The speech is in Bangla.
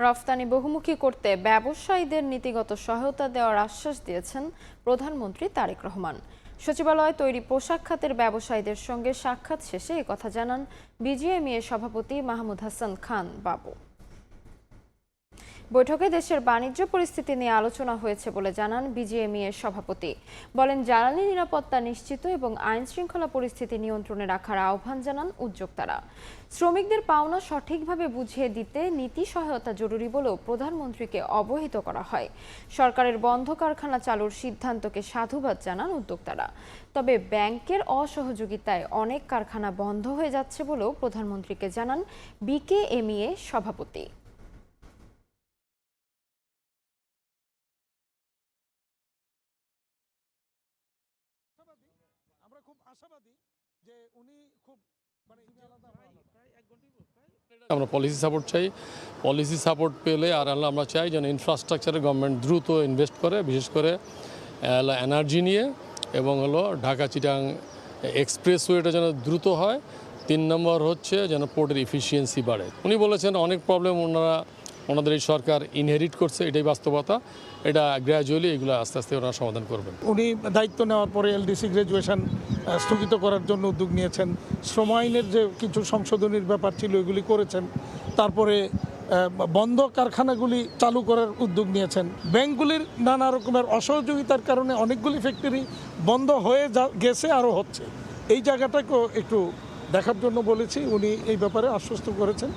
রফতানি বহুমুখী করতে ব্যবসায়ীদের নীতিগত সহায়তা দেওয়ার আশ্বাস দিয়েছেন প্রধানমন্ত্রী তারেক রহমান। সচিবালয়ে তৈরি পোশাক খাতের ব্যবসায়ীদের সঙ্গে সাক্ষাৎ শেষে একথা জানান বিজিএমইএর সভাপতি মাহমুদ হাসান খান বাবু। বৈঠকে দেশের বাণিজ্য পরিস্থিতি নিয়ে আলোচনা হয়েছে বলে জানান বিজিএমইএর সভাপতি। বলেন, জ্বালানি নিরাপত্তা নিশ্চিত এবং আইন শৃঙ্খলা পরিস্থিতি নিয়ন্ত্রণে রাখার আহ্বান জানান উদ্যোক্তারা। শ্রমিকদের পাওনা সঠিকভাবে বুঝিয়ে দিতে নীতি সহায়তা জরুরি বলেও প্রধানমন্ত্রীকে অবহিত করা হয়। সরকারের বন্ধ কারখানা চালুর সিদ্ধান্তকে সাধুবাদ জানান উদ্যোক্তারা। তবে ব্যাংকের অসহযোগিতায় অনেক কারখানা বন্ধ হয়ে যাচ্ছে বলেও প্রধানমন্ত্রীকে জানান বিকেএমইএ সভাপতি। আমরা খুব আশাবাদী যে উনি খুব আমরা পলিসি সাপোর্ট চাই। পলিসি সাপোর্ট পেলে আর আমরা চাই যেন ইনফ্রাস্ট্রাকচারে গভর্নমেন্ট দ্রুত ইনভেস্ট করে, বিশেষ করে এনার্জি নিয়ে, এবং ঢাকা চিটাং এক্সপ্রেসওয়েটা যেন দ্রুত হয়। 3 নম্বর হচ্ছে যেন পোর্টের এফিসিয়েন্সি বাড়ে। উনি বলেছেন অনেক প্রবলেম ওনাদের এই সরকার ইনহেরিট করছে, এটাই বাস্তবতা। এটা গ্র্যাজুয়ালি এগুলো আস্তে আস্তে ওনারা সমাধান করবেন। উনি দায়িত্ব নেওয়ার পরে এলডিসি গ্র্যাজুয়েশন স্থগিত করার জন্য উদ্যোগ নিয়েছেন। শ্রম আইনের যে কিছু সংশোধনীর ব্যাপার ছিল এগুলি করেছেন। তারপরে বন্ধ কারখানাগুলি চালু করার উদ্যোগ নিয়েছেন। ব্যাংকগুলির নানা রকমের অসহযোগিতার কারণে অনেকগুলি ফ্যাক্টরি বন্ধ হয়ে গেছে, আরও হচ্ছে। এই জায়গাটাকেও একটু দেখার জন্য বলেছি, উনি এই ব্যাপারে আশ্বস্ত করেছেন।